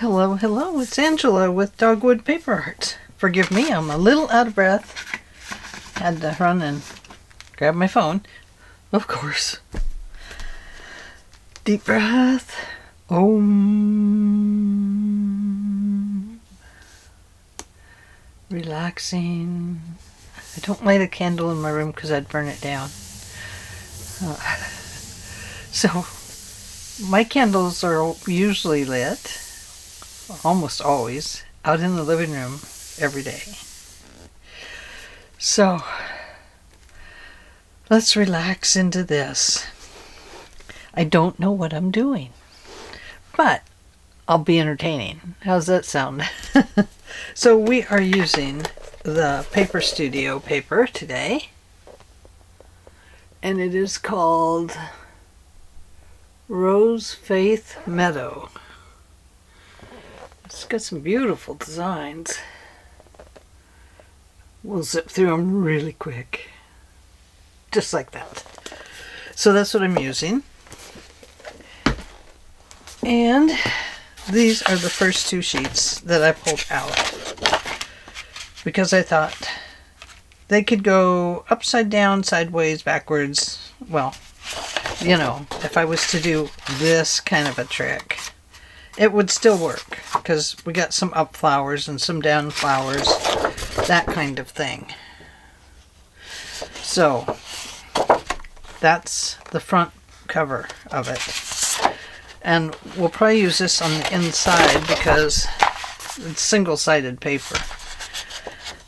Hello, hello, it's Angela with Dogwood Paper Art. Forgive me, I'm a little out of breath. Had to run and grab my phone, of course. Deep breath. Om. Relaxing. I don't light a candle in my room because I'd burn it down. So, my candles are usually lit, almost always, out in the living room every day. So, let's relax into this. I don't know what I'm doing, but I'll be entertaining. How's that sound? So we are using the Paper Studio paper today, and it is called Rose Faith Meadow. It's got some beautiful designs. We'll zip through them really quick, just like that. So that's what I'm using. And these are the first two sheets that I pulled out because I thought they could go upside down, sideways, backwards. Well, you know, if I was to do this kind of a trick, it would still work because we got some up flowers and some down flowers, that kind of thing. So that's the front cover of it. And we'll probably use this on the inside because it's single-sided paper.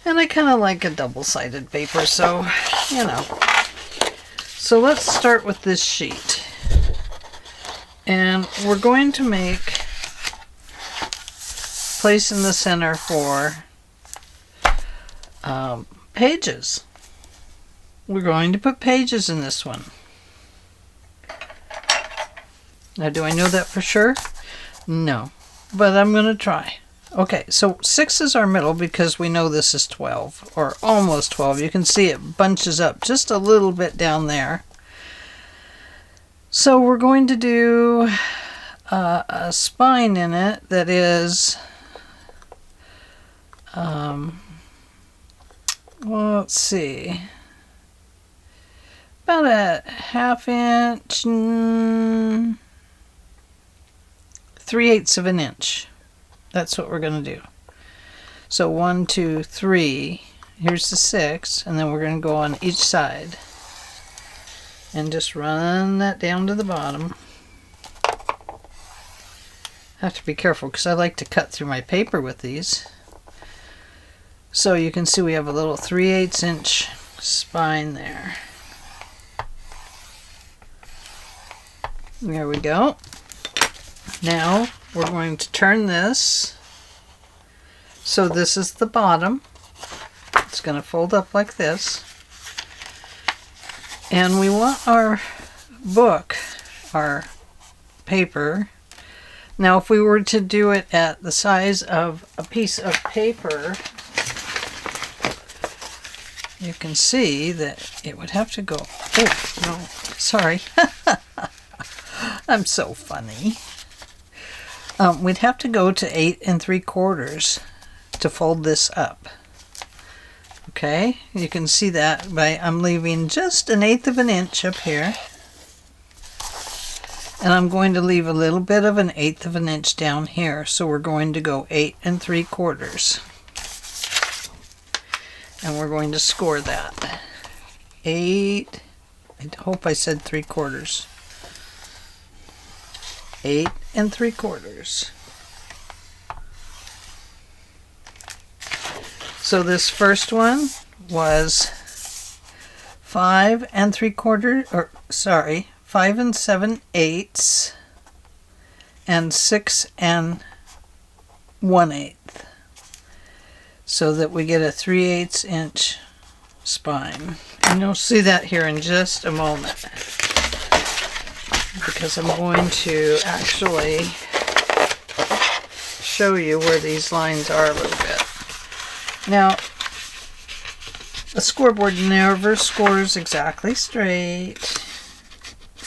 And I kind of like a double-sided paper, so, you know. So let's start with this sheet. And we're going to make place in the center for pages. We're going to put pages in this one. Now, do I know that for sure? No, but I'm going to try. Okay, so 6 is our middle because we know this is 12, or almost 12. You can see it bunches up just a little bit down there. So we're going to do a spine in it that is, well, let's see, about a 1/2 inch, 3/8 of an inch. That's what we're going to do. So 1, 2, 3. Here's the 6, and then we're going to go on each side and just run that down to the bottom. Have to be careful because I like to cut through my paper with these. So you can see we have a little 3/8 inch spine there. There we go. Now we're going to turn this so this is the bottom. It's going to fold up like this. And we want our book, our paper. Now if we were to do it at the size of a piece of paper, you can see that it would have to go, oh no, sorry. I'm so funny. We'd have to go to 8 3/4 to fold this up. Okay, you can see that by I'm leaving just 1/8 of an inch up here. And I'm going to leave a little bit of 1/8 of an inch down here. So we're going to go 8 3/4. And we're going to score that. 8, I hope I said 3/4. 8 3/4. So this first one was 5 3/4, or sorry, 5 7/8, and 6 1/8, so that we get a 3/8 inch spine. And you'll see that here in just a moment, because I'm going to actually show you where these lines are a little bit. Now, a scoreboard never scores exactly straight,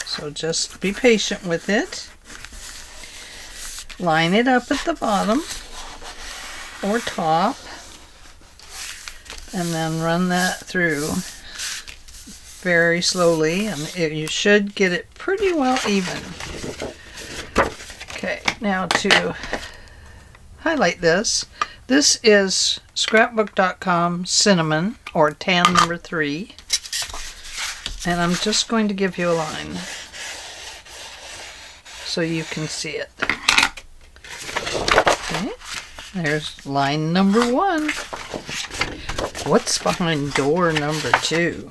so just be patient with it. line it up at the bottom or top, and then run that through very slowly, and you should get it pretty well even. Okay, now to highlight this, this is scrapbook.com cinnamon, or tan number 3, and I'm just going to give you a line so you can see it. Okay, there's line number 1. What's behind door number 2?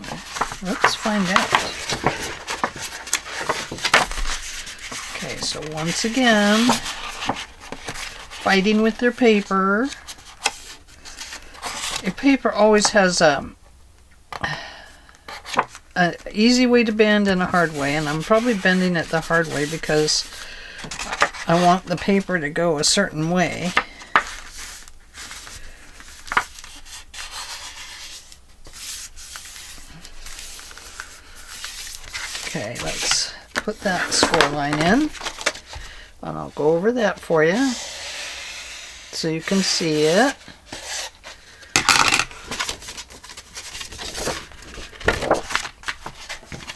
Let's find out. Okay, so once again, fighting with their paper. Your paper always has an easy way to bend and a hard way, and I'm probably bending it the hard way because I want the paper to go a certain way. Okay, let's put that score line in, and I'll go over that for you so you can see it.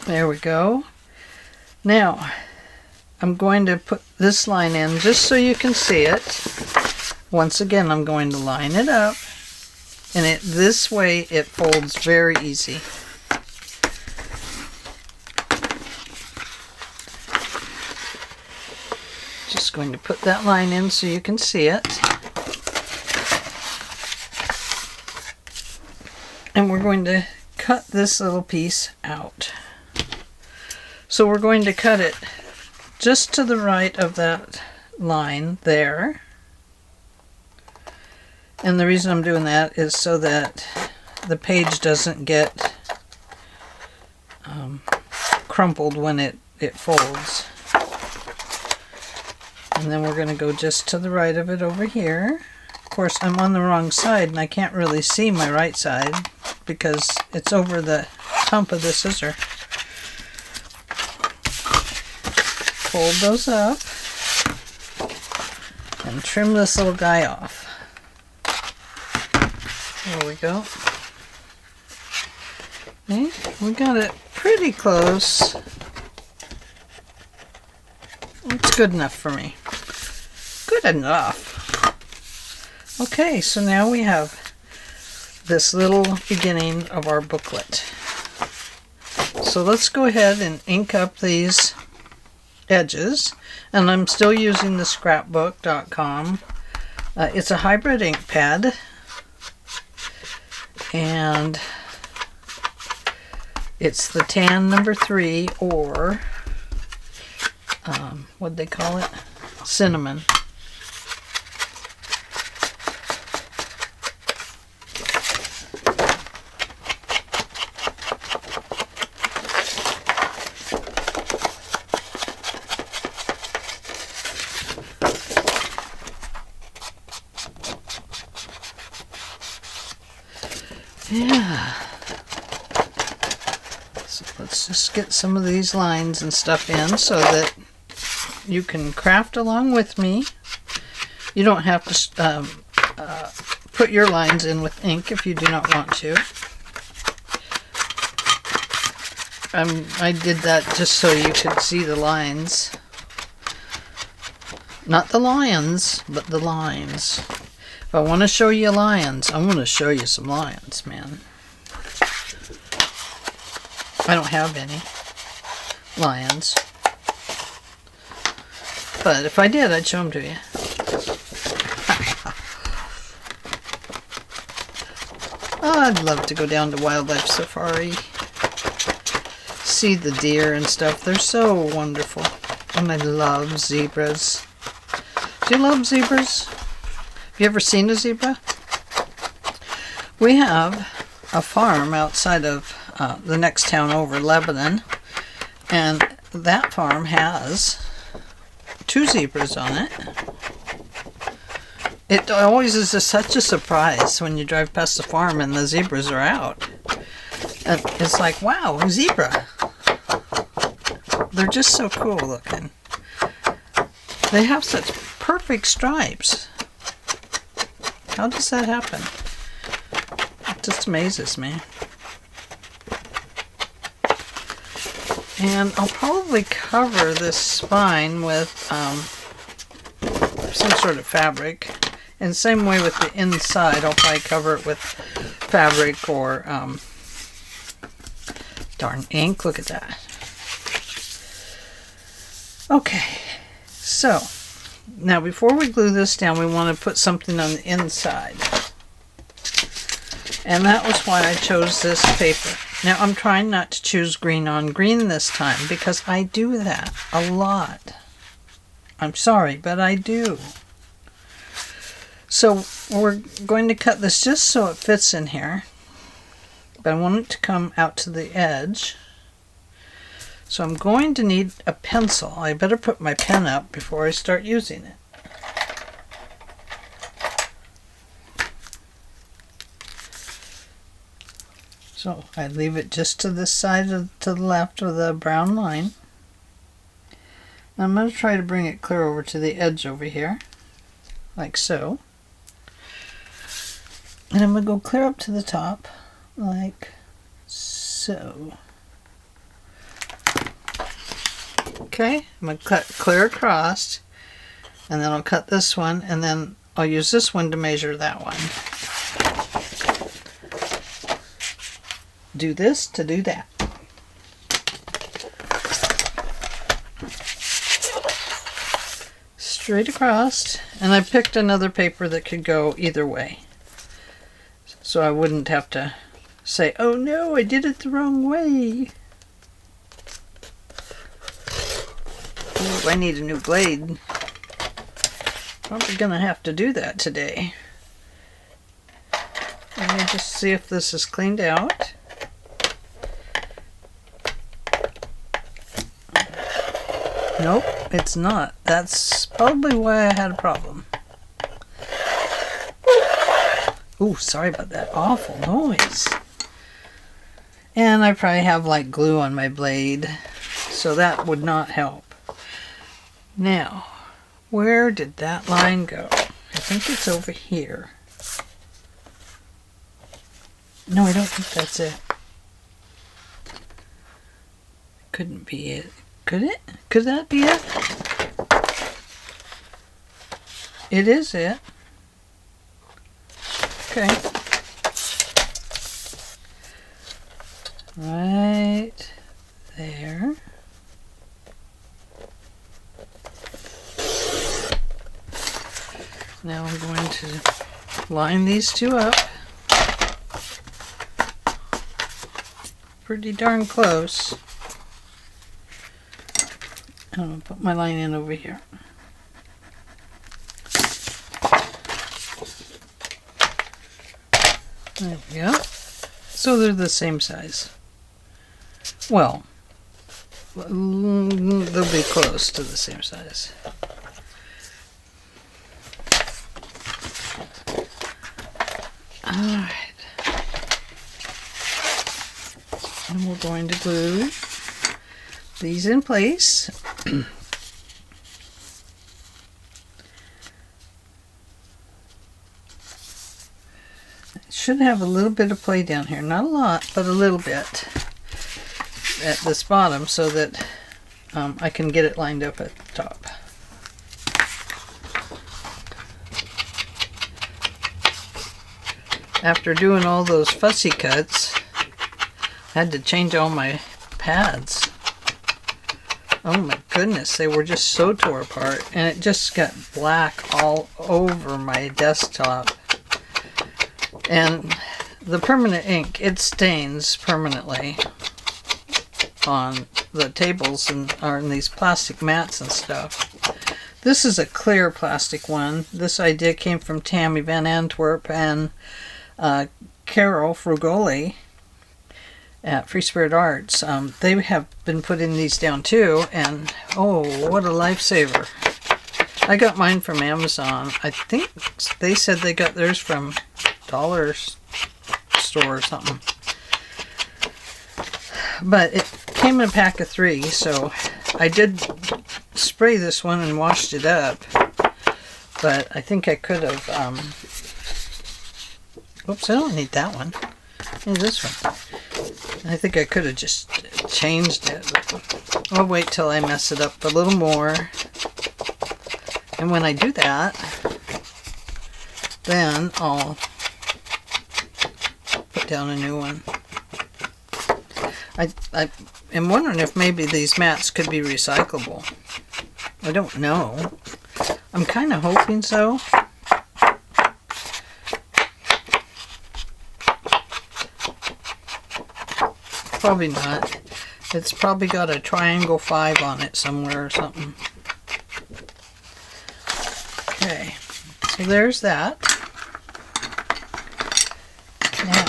There we go. Now, I'm going to put this line in just so you can see it. Once again, I'm going to line it up, and this way it folds very easy. Just going to put that line in so you can see it. And we're going to cut this little piece out. So we're going to cut it just to the right of that line there. And the reason I'm doing that is so that the page doesn't get crumpled when it folds. And then we're going to go just to the right of it over here. Of course, I'm on the wrong side and I can't really see my right side because it's over the hump of the scissor. Fold those up and trim this little guy off. There we go. Okay, we got it pretty close. It's good enough for me. Good enough. Okay, so now we have this little beginning of our booklet. So let's go ahead and ink up these edges, and I'm still using the scrapbook.com. It's a hybrid ink pad, and it's the tan number 3, or what'd they call it? Cinnamon. Yeah. So let's just get some of these lines and stuff in so that you can craft along with me. You don't have to put your lines in with ink if you do not want to. I did that just so you could see the lines. Not the lions, but the lines. If I want to show you lions, I'm going to show you some lions, man. I don't have any lions. But if I did, I'd show them to you. Oh, I'd love to go down to wildlife safari. See the deer and stuff. They're so wonderful. And I love zebras. Do you love zebras? Have you ever seen a zebra? We have a farm outside of the next town over, Lebanon, and that farm has 2 zebras on it. It always is such a surprise when you drive past the farm and the zebras are out. And it's like, wow, a zebra. They're just so cool looking. They have such perfect perfect stripes. How does that happen? It just amazes me. And I'll probably cover this spine with some sort of fabric. And same way with the inside, I'll probably cover it with fabric or darn ink. Look at that. Okay, so now before we glue this down, we want to put something on the inside. And that was why I chose this paper. Now I'm trying not to choose green on green this time because I do that a lot. I'm sorry, but I do. So we're going to cut this just so it fits in here. But I want it to come out to the edge. So I'm going to need a pencil. I better put my pen up before I start using it. So I leave it just to this side to the left of the brown line. I'm going to try to bring it clear over to the edge over here, like so. And I'm going to go clear up to the top, like so. Okay, I'm going to cut clear across, and then I'll cut this one, and then I'll use this one to measure that one. Do this to do that. Straight across, and I picked another paper that could go either way. So I wouldn't have to say, oh no, I did it the wrong way. Ooh, I need a new blade. Probably gonna have to do that today. Let me just see if this is cleaned out. Nope, it's not. That's probably why I had a problem. Ooh, sorry about that awful noise. And I probably have like glue on my blade, so that would not help. Now, where did that line go? I think it's over here. No, I don't think that's it. Couldn't be it. Could it? Could that be it? It is it. Okay. Right there. Now I'm going to line these two up. Pretty darn close. I'm going to put my line in over here. There we go. So they're the same size. Well, they'll be close to the same size. Alright. And we're going to glue these in place. Should have a little bit of play down here, not a lot, but a little bit at this bottom so that I can get it lined up at the top. After doing all those fussy cuts, I had to change all my pads. Oh my goodness, they were just so tore apart, and it just got black all over my desktop. And the permanent ink, it stains permanently on the tables and on these plastic mats and stuff. This is a clear plastic one. This idea came from Tammy Van Antwerp and Carol Frugoli at Free Spirit Arts. They have been putting these down too, and oh, what a lifesaver. I got mine from Amazon. I think they said they got theirs from Dollar Store or something. But it came in a pack of 3, so I did spray this one and washed it up. But I think I could have, oops, I don't need that one. I need this one. I think I could have just changed it. I'll wait till I mess it up a little more. And when I do that, then I'll put down a new one. I am wondering if maybe these mats could be recyclable. I don't know. I'm kind of hoping so. Probably not. It's probably got a triangle 5 on it somewhere or something. Okay, so there's that. Now,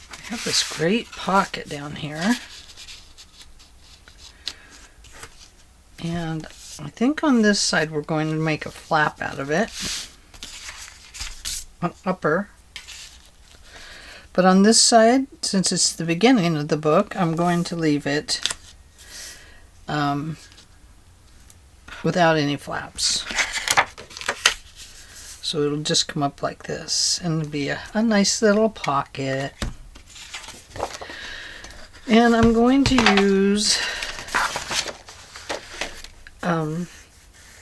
I have this great pocket down here. And I think on this side we're going to make a flap out of it. An upper. But on this side, since it's the beginning of the book, I'm going to leave it without any flaps. So it'll just come up like this and it'll be a nice little pocket. And I'm going to use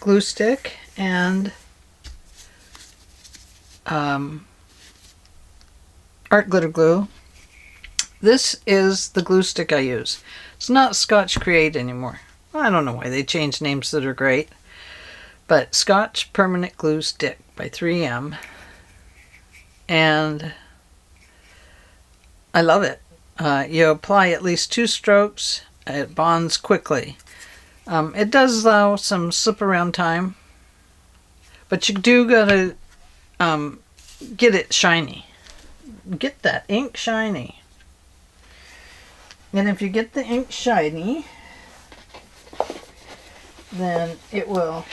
glue stick and art glitter glue. This is the glue stick I use. It's not Scotch Create anymore. I don't know why they changed names that are great. But Scotch Permanent Glue Stick by 3M. And I love it. You apply at least 2 strokes. It bonds quickly. It does allow some slip around time. But you do gotta get it shiny. Get that ink shiny. And if you get the ink shiny, then it will...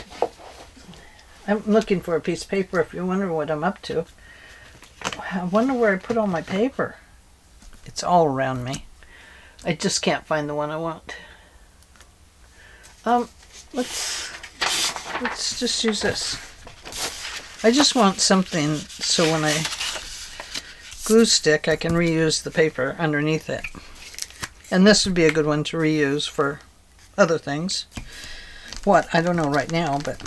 I'm looking for a piece of paper if you wonder what I'm up to. I wonder where I put all my paper. It's all around me. I just can't find the one I want. Let's just use this. I just want something so when I glue stick, I can reuse the paper underneath it. And this would be a good one to reuse for other things. What? I don't know right now, but...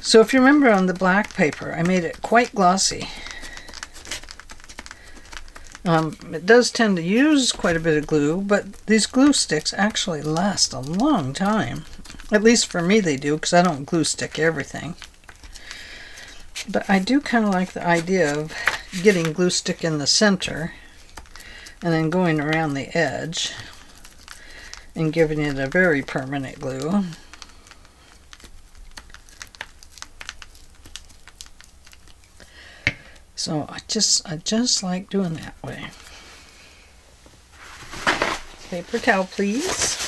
So if you remember on the black paper, I made it quite glossy. It does tend to use quite a bit of glue, but these glue sticks actually last a long time. At least for me they do, because I don't glue stick everything. But I do kind of like the idea of getting glue stick in the center and then going around the edge and giving it a very permanent glue. So I just like doing that way. Paper towel, please.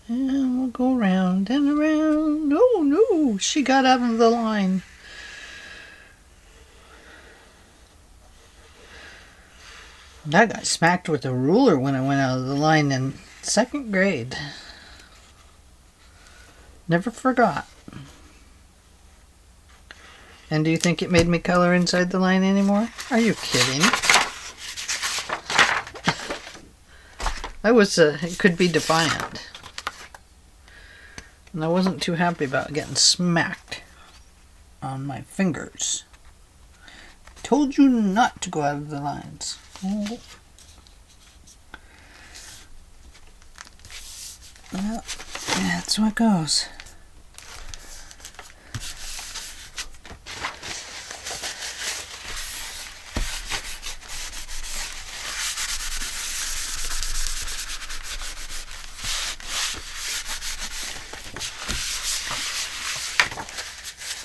And we'll go round and around. Oh no, she got out of the line. I got smacked with a ruler when I went out of the line in 2nd grade. Never forgot. And do you think it made me color inside the line anymore? Are you kidding? I was, it could be defiant. And I wasn't too happy about getting smacked on my fingers. I told you not to go out of the lines. Oh. Well, that's what goes.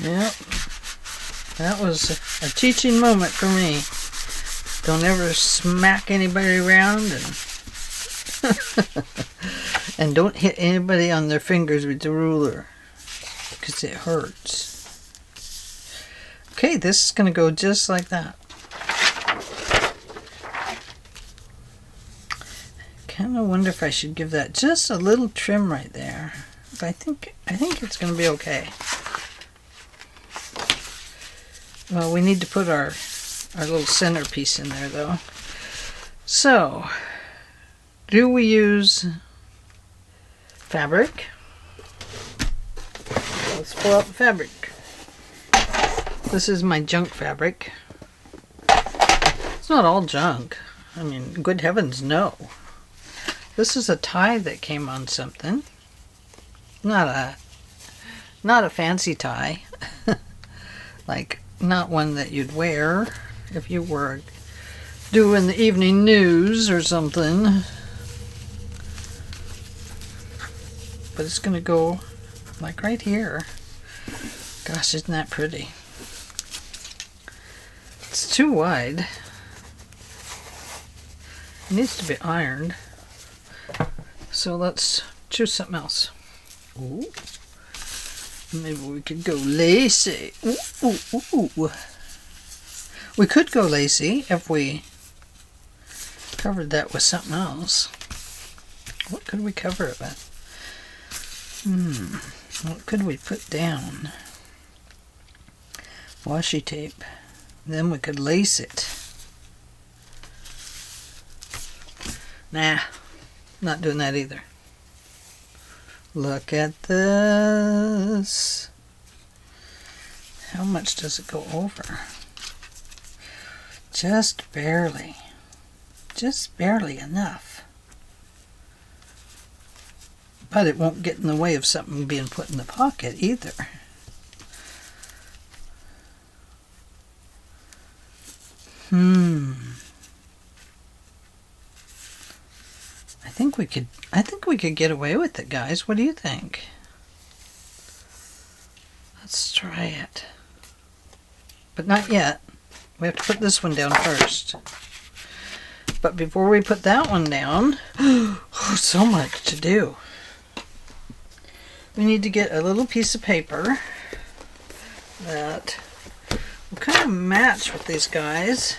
Yep, that was a teaching moment for me. Don't ever smack anybody around, and And don't hit anybody on their fingers with the ruler, because it hurts. Okay, this is going to go just like that. Kind of wonder if I should give that just a little trim right there. But I think it's going to be okay. Well, we need to put our little centerpiece in there, though. So, do we use fabric? Let's pull out the fabric. This is my junk fabric. It's not all junk. I mean, good heavens, no. This is a tie that came on something. Not a fancy tie. Like, not one that you'd wear if you were doing the evening news or something. But it's going to go like right here. Gosh, isn't that pretty? It's too wide. It needs to be ironed. So let's choose something else. Ooh. Maybe we could go lacy. Ooh, ooh, ooh. We could go lacy if we covered that with something else. What could we cover it with? What could we put down? Washi tape. Then we could lace it. Nah, not doing that either. Look at this. How much does it go over? Just barely. Just barely enough. But it won't get in the way of something being put in the pocket either. I think we could get away with it, guys. What do you think? Let's try it. But not yet. We have to put this one down first. But before we put that one down, so much to do. We need to get a little piece of paper that will kind of match with these guys.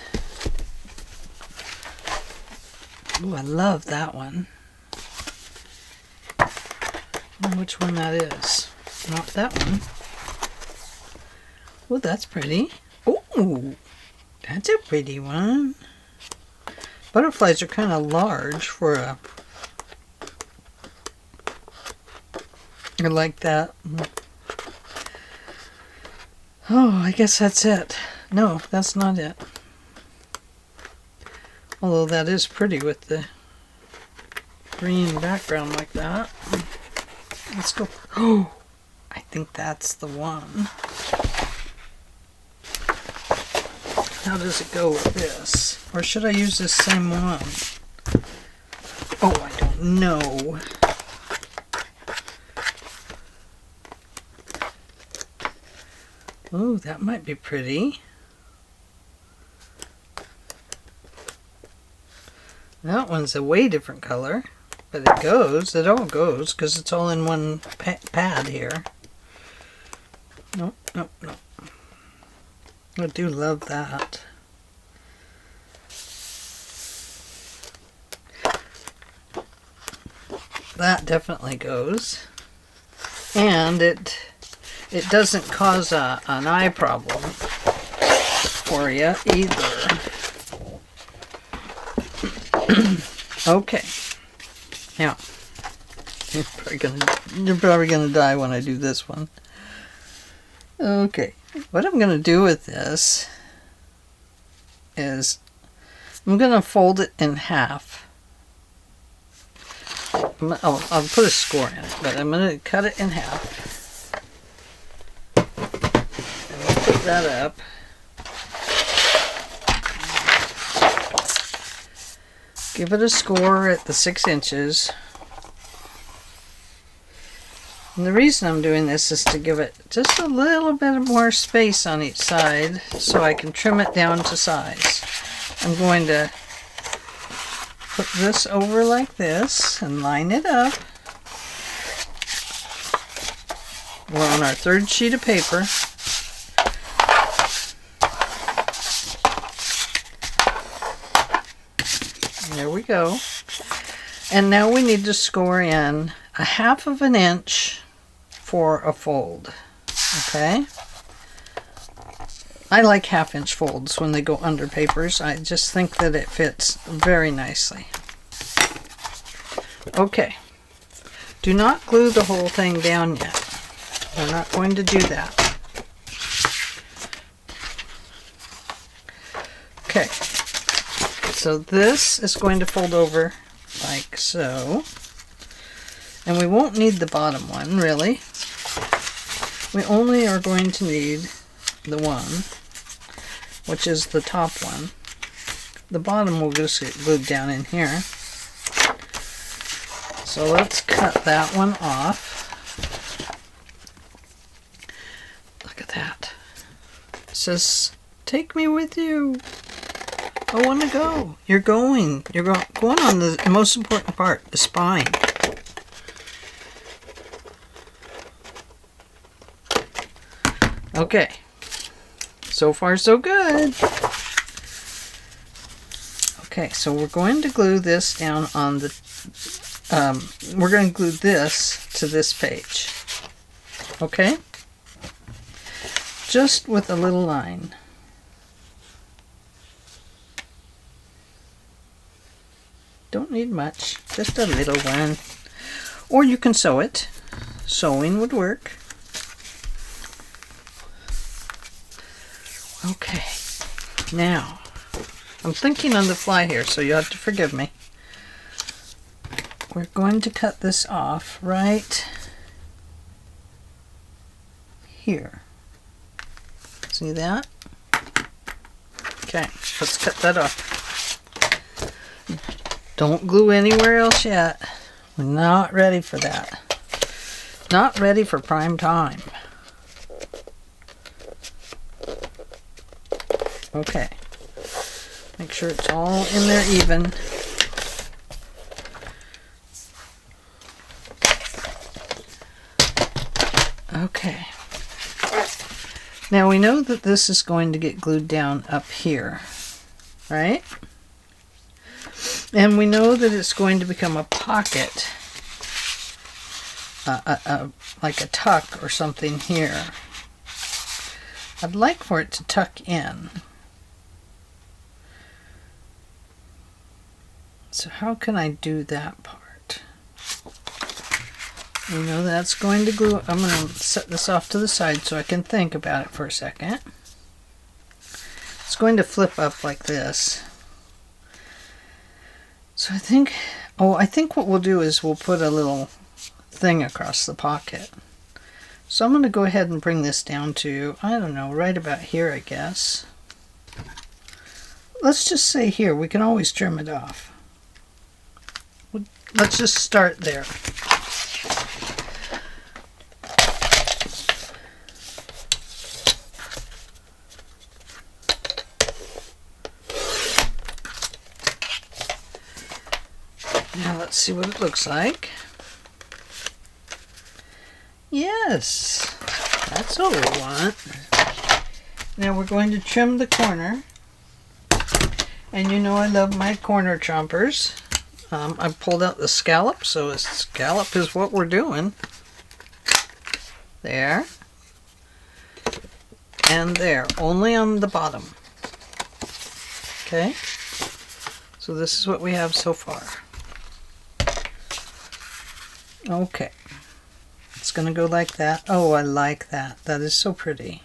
Ooh, I love that one. I don't know which one that is. Not that one. Oh, that's pretty. Oh, that's a pretty one. Butterflies are kind of large for a... I like that. Oh, I guess that's it. No, that's not it. Although that is pretty with the green background like that. Let's go. Oh, I think that's the one. How does it go with this? Or should I use this same one? Oh, I don't know. Oh, that might be pretty. That one's a way different color. But it goes. It all goes because it's all in one pad here. Nope, nope, nope. I do love that. That definitely goes. And it doesn't cause an eye problem for you either. Okay. Now, you're probably gonna die when I do this one. Okay. What I'm gonna do with this is I'm gonna fold it in half. I'll put a score in it, but I'm gonna cut it in half. And we'll put that up. Give it a score at the 6 inches. And the reason I'm doing this is to give it just a little bit more space on each side so I can trim it down to size. I'm going to put this over like this and line it up. we're on our third sheet of paper. There we go. And now we need to score in 1/2 of an inch for a fold. Okay? I like 1/2 inch folds when they go under papers. I just think that it fits very nicely. Okay. Do not glue the whole thing down yet. We're not going to do that. Okay. So this is going to fold over like so. And we won't need the bottom one, really. We only are going to need the one, which is the top one. The bottom will just get glued down in here. So let's cut that one off. Look at that. It says, "Take me with you. I want to go." You're going. You're going on the most important part, the spine. Okay. So far, so good. Okay, so we're going to glue this down on the... we're going to glue this to this page. Okay? Just with a little line. Don't need much, just a little one. Or you can sew it. Sewing would work. Okay, now, I'm thinking on the fly here, so you have to forgive me. We're going to cut this off right here. See that? Okay, let's cut that off. Don't glue anywhere else yet. We're not ready for that. Not ready for prime time. Okay. Make sure it's all in there even. Okay. Now we know that this is going to get glued down up here, right? And we know that it's going to become a pocket, like a tuck or something here. I'd like for it to tuck in. So how can I do that part? You know that's going to glue. I'm going to set this off to the side so I can think about it for a second. It's going to flip up like this. So I think what we'll do is we'll put a little thing across the pocket. So I'm going to go ahead and bring this down to, I don't know, right about here, I guess. Let's just say here. We can always trim it off. Let's just start there. Now let's see what it looks like. Yes, that's what we want. Now we're going to trim the corner. And you know I love my corner chompers. I pulled out the scallop, so a scallop is what we're doing. There. And there, only on the bottom. Okay? So this is what we have so far. Okay. It's going to go like that. Oh, I like that. That is so pretty.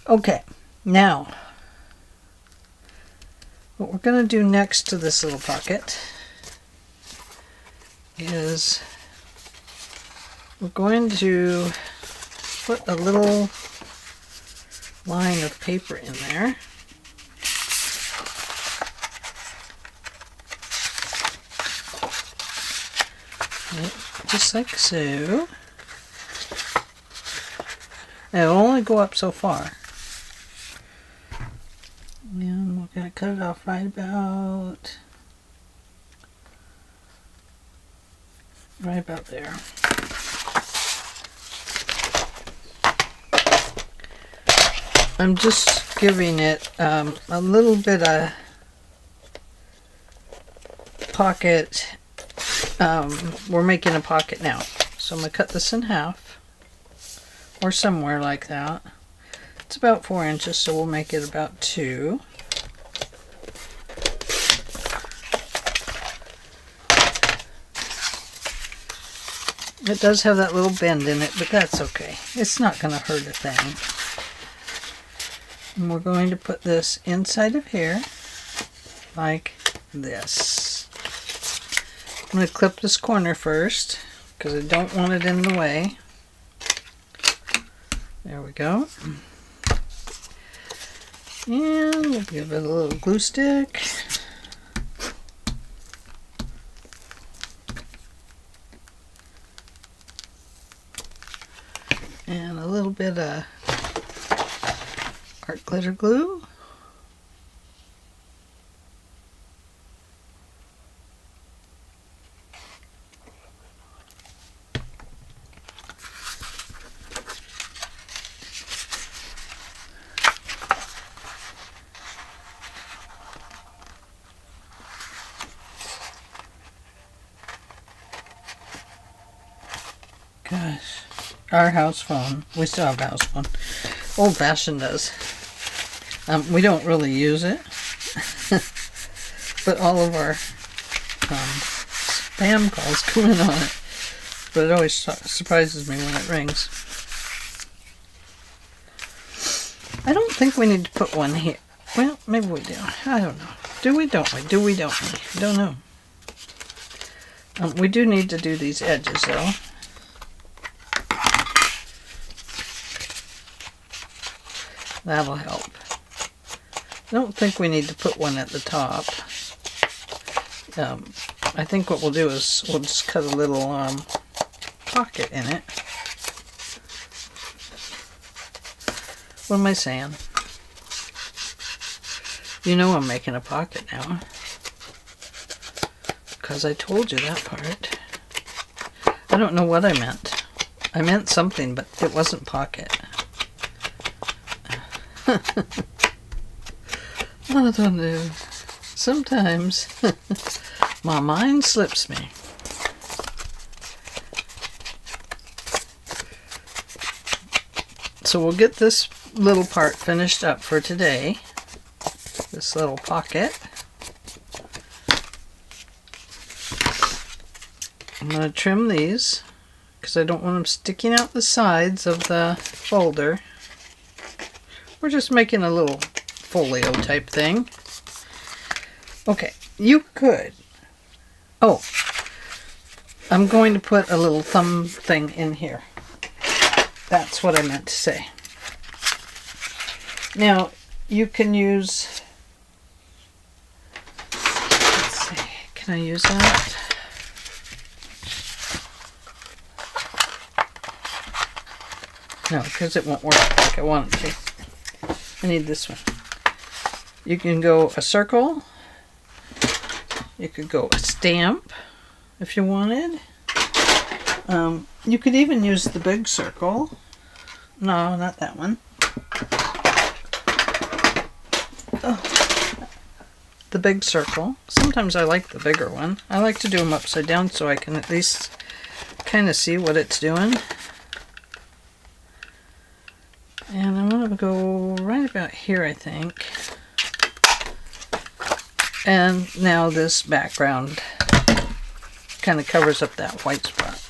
Okay, now what we're going to do next to this little pocket is we're going to put a little line of paper in there. Just like so. Now it'll only go up so far. And we're going to cut it off right about there. I'm just giving it a little bit of pocket. We're making a pocket now. So I'm going to cut this in half, or somewhere like that. It's about 4 inches, so we'll make it about 2. It does have that little bend in it, but that's okay. It's not going to hurt a thing. And we're going to put this inside of here, like this. I'm going to clip this corner first, because I don't want it in the way. There we go. And we'll give it a little glue stick. And a little bit of art glitter glue. Gosh, our house phone. We still have a house phone. Old fashioned does. We don't really use it, but all of our spam calls come in on it. But it always surprises me when it rings. I don't think we need to put one here. Well, maybe we do. I don't know. Do we? Don't we? Do we? Don't we? I don't know. We do need to do these edges though. That'll help. I don't think we need to put one at the top. I think what we'll do is we'll just cut a little pocket in it. What am I saying? You know I'm making a pocket now. Because I told you that part. I don't know what I meant. I meant something, but it wasn't pocket. I don't know. Sometimes my mind slips me. So we'll get this little part finished up for today. This little pocket. I'm going to trim these because I don't want them sticking out the sides of the folder. We're just making a little folio type thing. Okay, you could. Oh, I'm going to put a little thumb thing in here. That's what I meant to say. Now, you can use, let's see, can I use that? No, because it won't work like I want it to. I need this one. You can go a circle. You could go a stamp if you wanted. You could even use the big circle. No, not that one. Oh. The big circle. Sometimes I like the bigger one. I like to do them upside down so I can at least kind of see what it's doing. And I'm going to go right about here, I think. And now this background kind of covers up that white spot.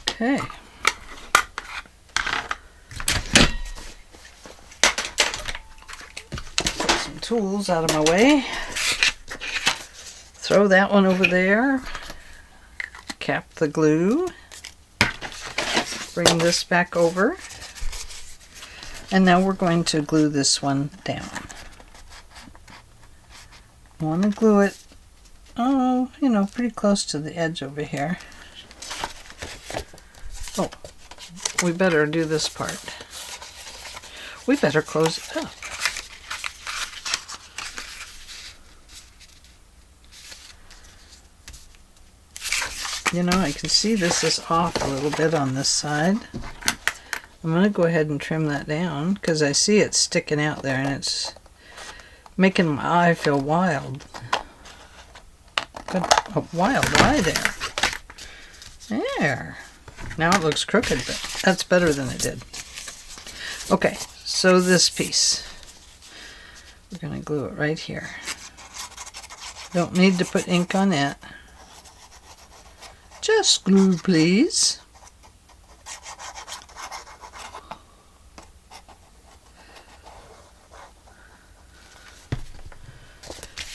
Okay. Tools out of my way. Throw that one over there. Cap the glue. Bring this back over. And now we're going to glue this one down. I want to glue it, oh, you know, pretty close to the edge over here. Oh, we better do this part. We better close it up. You know, I can see this is off a little bit on this side. I'm going to go ahead and trim that down because I see it sticking out there and it's making my eye feel wild. Got a wild eye there. There. Now it looks crooked, but that's better than it did. Okay, so this piece. We're going to glue it right here. Don't need to put ink on it. Just glue, please.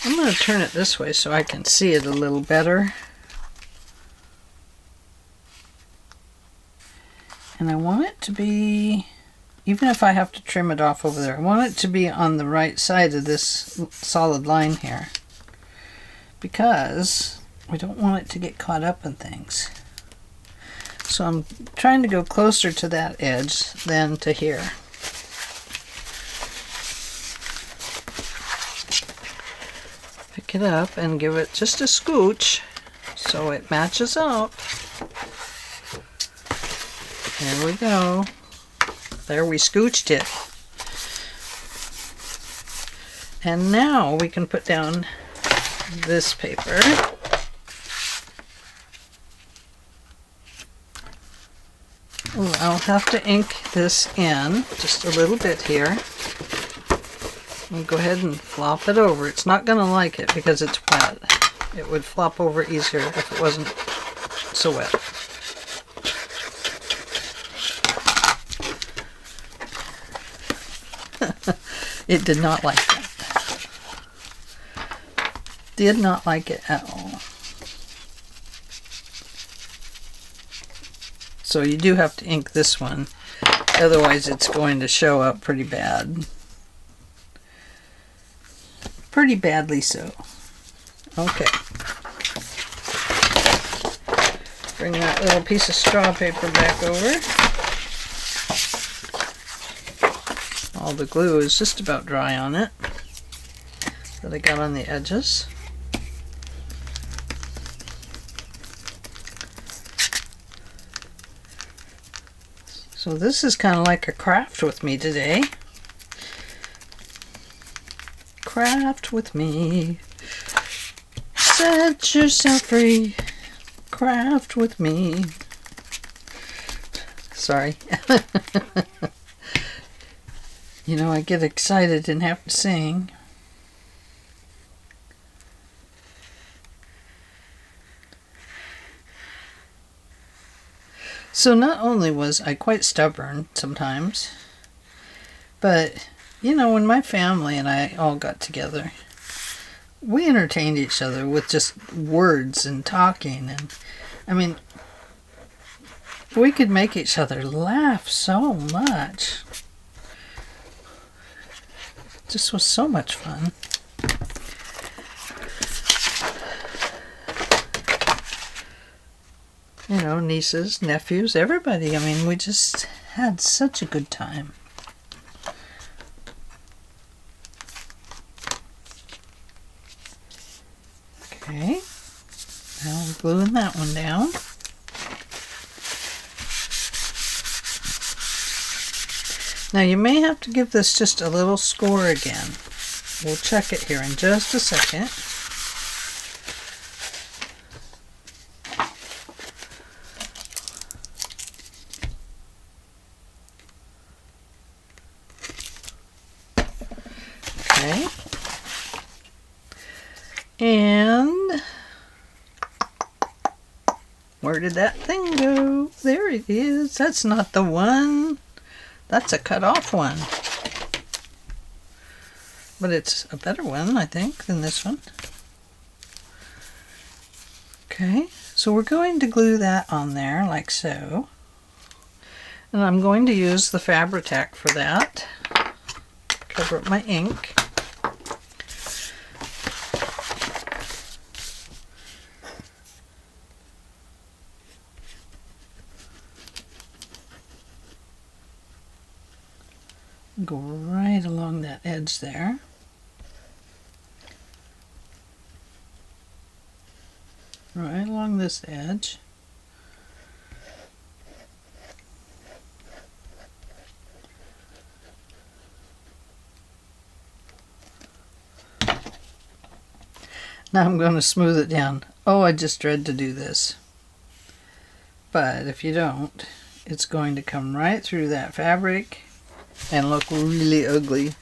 I'm going to turn it this way so I can see it a little better. And I want it to be, even if I have to trim it off over there, I want it to be on the right side of this solid line here. Because we don't want it to get caught up in things. So I'm trying to go closer to that edge than to here. Pick it up and give it just a scooch so it matches up. There we go. There, we scooched it. And now we can put down this paper. Oh, I'll have to ink this in just a little bit here. And go ahead and flop it over. It's not going to like it because it's wet. It would flop over easier if it wasn't so wet. It did not like that. Did not like it at all. So you do have to ink this one, otherwise it's going to show up pretty bad. Pretty badly so. Okay. Bring that little piece of straw paper back over. All the glue is just about dry on it that I got on the edges. So this is kind of like a craft with me today. Craft with me. Set yourself free. Craft with me. Sorry. You know, I get excited and have to sing. So not only was I quite stubborn sometimes, but, you know, when my family and I all got together, we entertained each other with just words and talking. And, I mean, we could make each other laugh so much. It just was so much fun. You know, nieces, nephews, everybody. I mean, we just had such a good time. Okay, now we're gluing that one down. Now you may have to give this just a little score again. We'll check it here in just a second. Okay. And where did that thing go? There it is. That's not the one. That's a cut off one. But it's a better one, I think, than this one. Okay, so we're going to glue that on there like so. And I'm going to use the Fabri-Tac for that. Cover up my ink. Go right along that edge there. right along this edge. Now I'm going to smooth it down. Oh, I just dread to do this. But if you don't, it's going to come right through that fabric and look really ugly.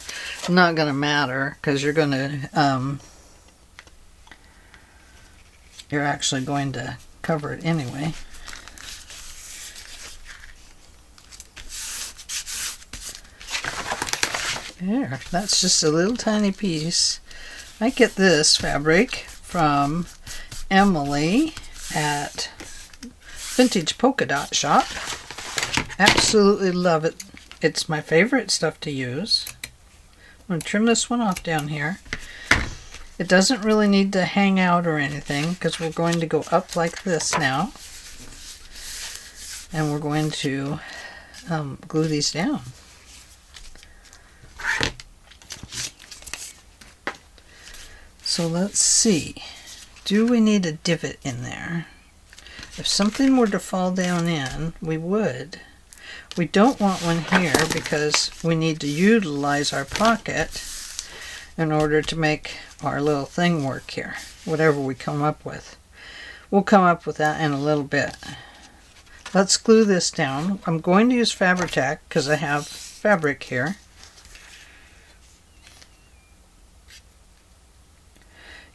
Not going to matter because you're going to, you're actually going to cover it anyway. There, that's just a little tiny piece. I get this fabric from Emily at Vintage Polka Dot Shop. Absolutely love it. It's my favorite stuff to use. I'm going to trim this one off down here. It doesn't really need to hang out or anything because we're going to go up like this now. And we're going to glue these down. So let's see, do we need a divot in there? If something were to fall down in, we would. We don't want one here because we need to utilize our pocket in order to make our little thing work here, whatever we come up with. We'll come up with that in a little bit. Let's glue this down. I'm going to use Fabri-Tac because I have fabric here.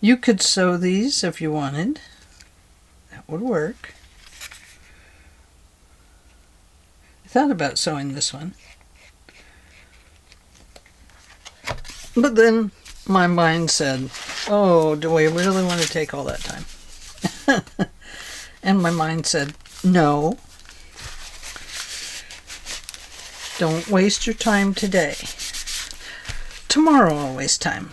You could sew these if you wanted. That would work. I thought about sewing this one. But then my mind said, oh, do we really want to take all that time? And my mind said, no. Don't waste your time today. Tomorrow I'll waste time.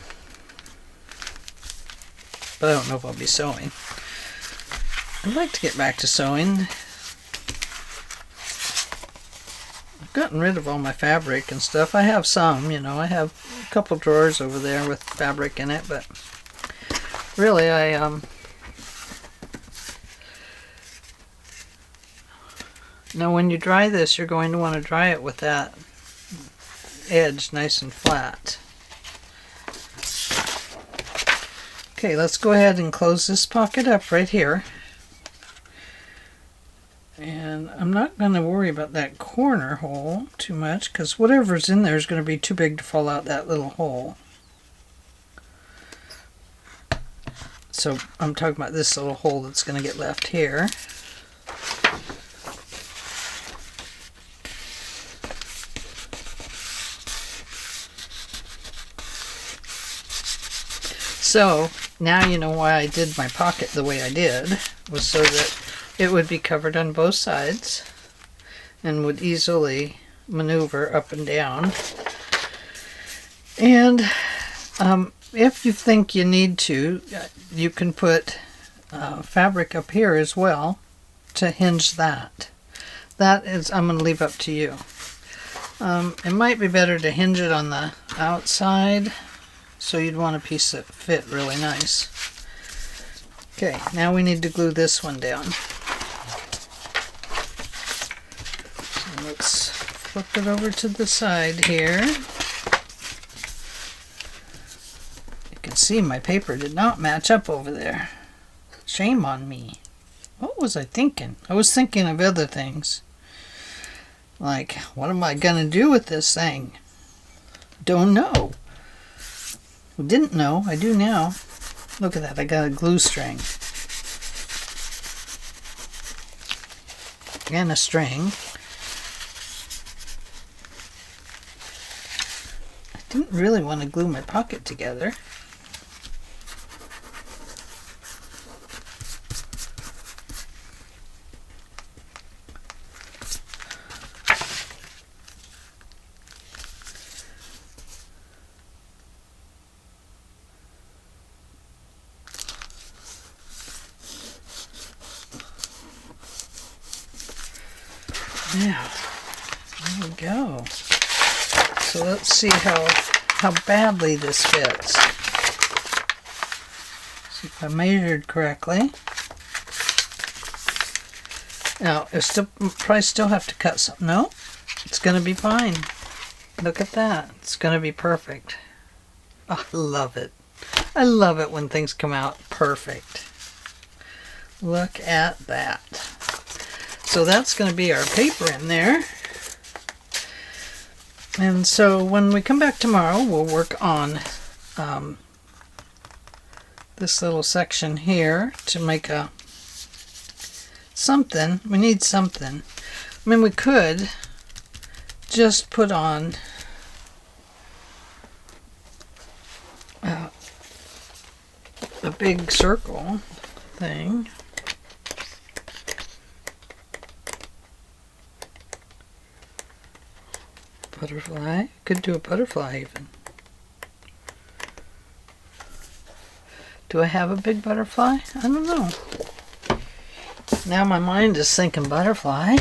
But I don't know if I'll be sewing. I'd like to get back to sewing. I've gotten rid of all my fabric and stuff. I have some, you know, I have a couple drawers over there with fabric in it, but really now when you dry this, you're going to want to dry it with that edge nice and flat. Okay, let's go ahead and close this pocket up right here. And I'm not going to worry about that corner hole too much because whatever's in there is going to be too big to fall out that little hole. So I'm talking about this little hole that's going to get left here. So now you know why I did my pocket the way I did, was so that it would be covered on both sides and would easily maneuver up and down. And if you think you need to, you can put fabric up here as well to hinge that. That is, I'm going to leave up to you. It might be better to hinge it on the outside. So you'd want a piece that fit really nice. Okay, now we need to glue this one down. So let's flip it over to the side here. You can see my paper did not match up over there. Shame on me. What was I thinking? I was thinking of other things. Like, what am I gonna do with this thing? Don't know. Didn't know, I do now. Look at that, I got a glue string. And a string. I didn't really want to glue my pocket together. Now, there we go. So let's see how badly this fits. See if I measured correctly. Now, probably still have to cut some. No, it's going to be fine. Look at that. It's going to be perfect. Oh, I love it. I love it when things come out perfect. Look at that. So that's going to be our paper in there. And so when we come back tomorrow, we'll work on this little section here to make a something. We need something. I mean, we could just put on a big circle thing. Butterfly. Could do a butterfly even. Do I have a big butterfly? I don't know. Now my mind is thinking butterfly.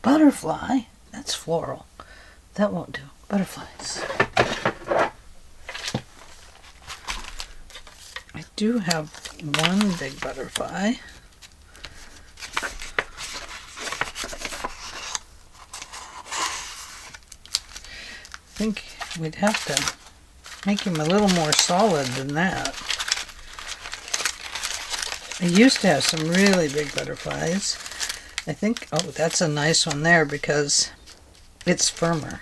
Butterfly? That's floral. That won't do. Butterflies. I do have one big butterfly. I think we'd have to make him a little more solid than that. I used to have some really big butterflies. I think, oh, that's a nice one there because it's firmer.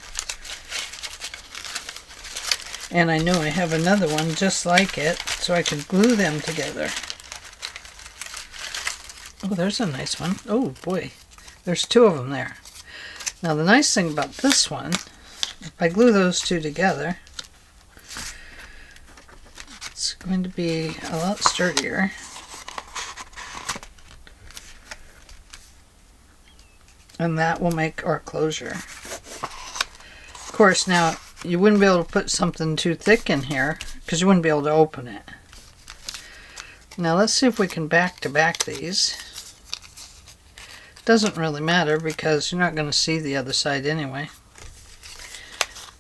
And I know I have another one just like it, so I could glue them together. Oh, there's a nice one. Oh, boy. There's two of them there. Now, the nice thing about this one, if I glue those two together, it's going to be a lot sturdier. And that will make our closure. Of course, now, you wouldn't be able to put something too thick in here because you wouldn't be able to open it. Now, let's see if we can back to back these. Doesn't really matter because you're not going to see the other side anyway.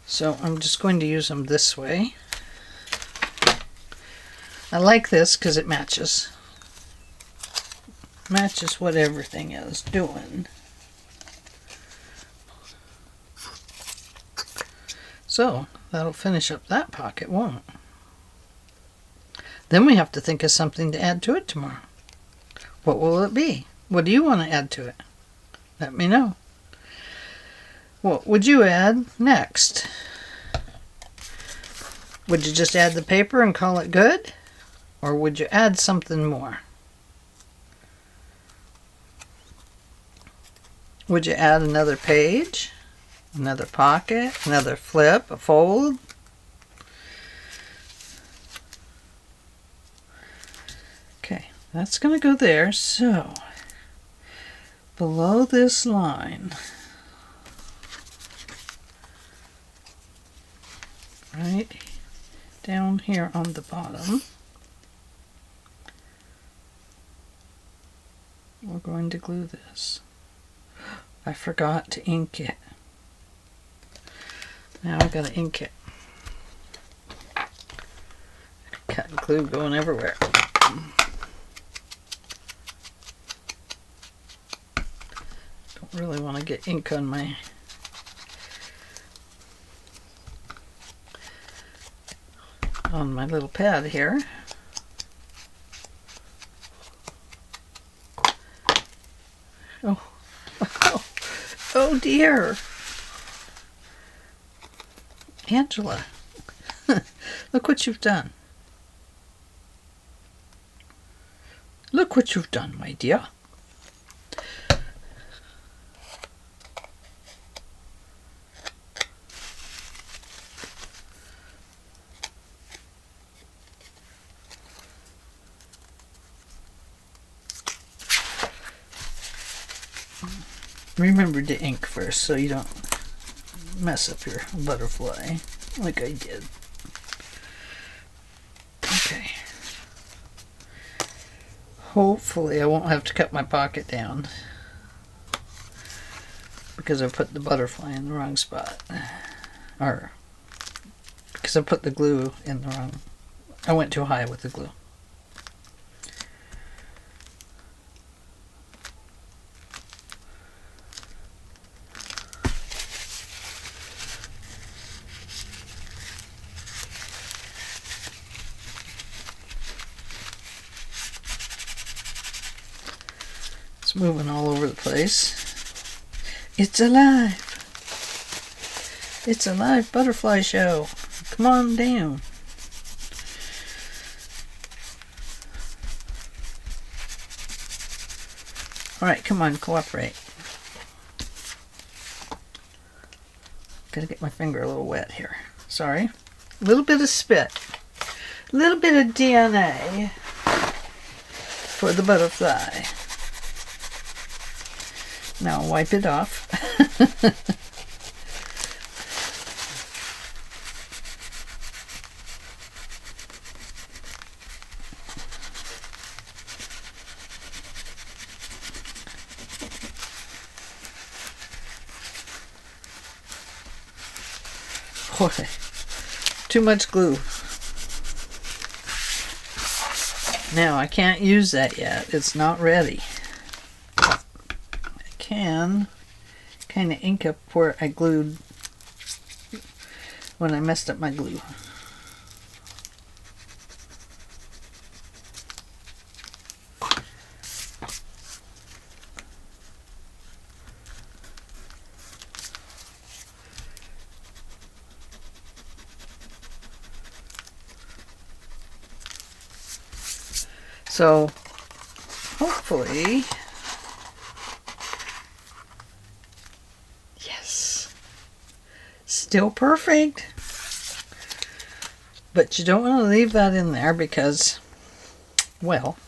So I'm just going to use them this way. I like this because it matches. Matches what everything is doing. So that'll finish up that pocket, won't it? Then we have to think of something to add to it tomorrow. What will it be? What do you want to add to it? Let me know. What would you add next? Would you just add the paper and call it good? Or would you add something more? Would you add another page? Another pocket? Another flip? A fold? Okay, that's going to go there. So, below this line, right down here on the bottom, we're going to glue this. I forgot to ink it. Now I've got to ink it. Cut and glue going everywhere. Don't really want to get ink on my little pad here. Oh, oh, oh dear. Angela, look what you've done. Look what you've done, my dear. Remember to ink first so you don't mess up your butterfly like I did. Okay. Hopefully I won't have to cut my pocket down because I put the butterfly in the wrong spot. Or because I put the glue in the wrong... I went too high with the glue. It's moving all over the place. It's alive. It's a live butterfly show. Come on down. Alright, come on, cooperate. Gotta get my finger a little wet here. Sorry. A little bit of spit. A little bit of DNA for the butterfly. Now wipe it off. Boy, too much glue. Now I can't use that yet. It's not ready. I can kind of ink up where I glued when I messed up my glue. So hopefully, yes, still perfect. But you don't want to leave that in there because, well,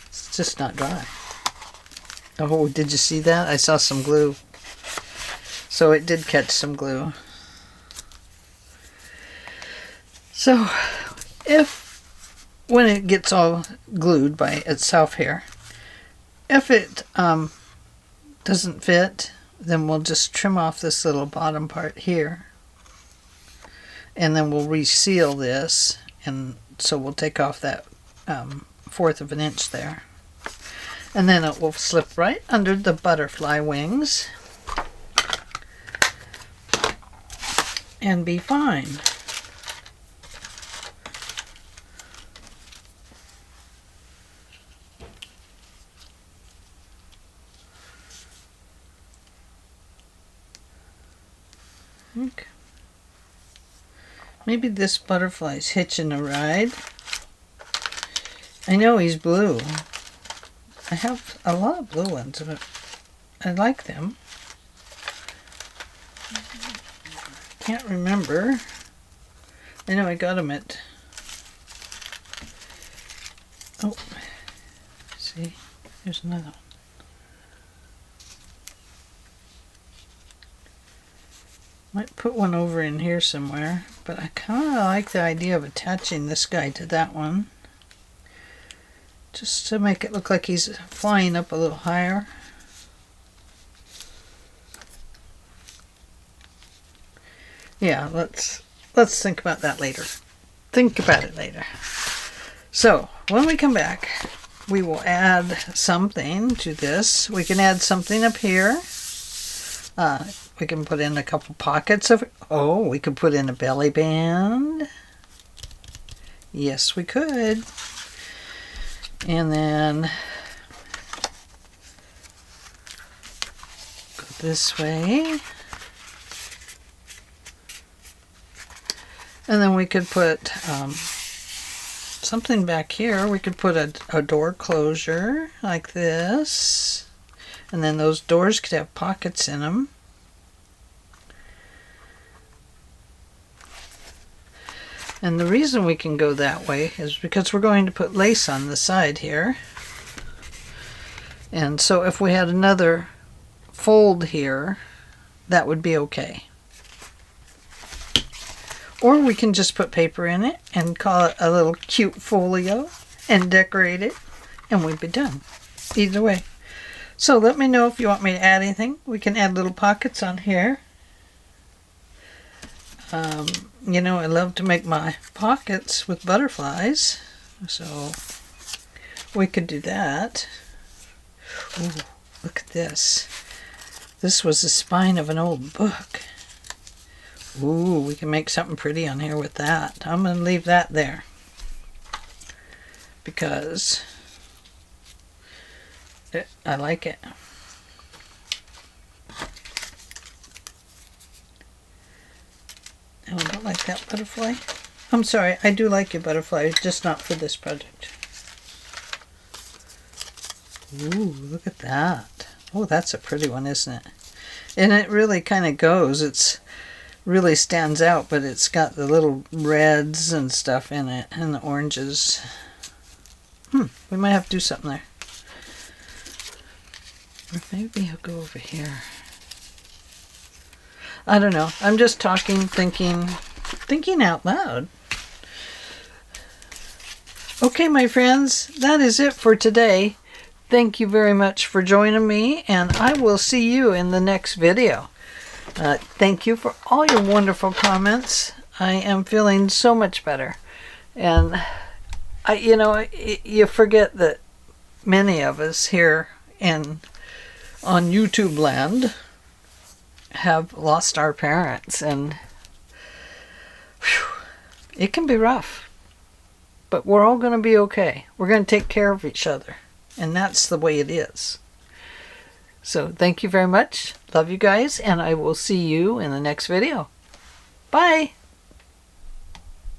it's just not dry. Oh, did you see that? I saw some glue. So it did catch some glue. So if when it gets all glued by itself here, if it doesn't fit, then we'll just trim off this little bottom part here, and then we'll reseal this, and so we'll take off that 1/4 of an inch there, and then it will slip right under the butterfly wings and be fine. Okay. Maybe this butterfly's hitching a ride. I know he's blue. I have a lot of blue ones, but I like them. Can't remember. I know I got them at... Oh, see, there's another one. Might put one over in here somewhere, but I kind of like the idea of attaching this guy to that one, just to make it look like he's flying up a little higher. Yeah, let's think about that later. Think about it later. So when we come back, we will add something to this. We can add something up here. We can put in a couple pockets of, oh, we could put in a belly band. Yes, we could. And then go this way. And then we could put something back here. We could put a door closure like this. And then those doors could have pockets in them. And the reason we can go that way is because we're going to put lace on the side here. And so if we had another fold here, that would be okay. Or we can just put paper in it and call it a little cute folio and decorate it, and we'd be done. Either way. So let me know if you want me to add anything. We can add little pockets on here. You know, I love to make my pockets with butterflies, so we could do that. Ooh, look at this. This was the spine of an old book. Ooh, we can make something pretty on here with that. I'm going to leave that there because I like it. Oh, I don't like that butterfly. I'm sorry, I do like your butterfly, just not for this project. Ooh, look at that. Oh, that's a pretty one, isn't it? And it really kind of goes. It's really stands out, but it's got the little reds and stuff in it, and the oranges. We might have to do something there. Or maybe I'll go over here. I don't know. I'm just talking, thinking out loud. Okay, my friends, that is it for today. Thank you very much for joining me, and I will see you in the next video. Thank you for all your wonderful comments. I am feeling so much better. And you forget that many of us here on YouTube land have lost our parents, and it can be rough. But we're all going to be okay. We're going to take care of each other. And that's the way it is. So thank you very much. Love you guys. And I will see you in the next video. Bye.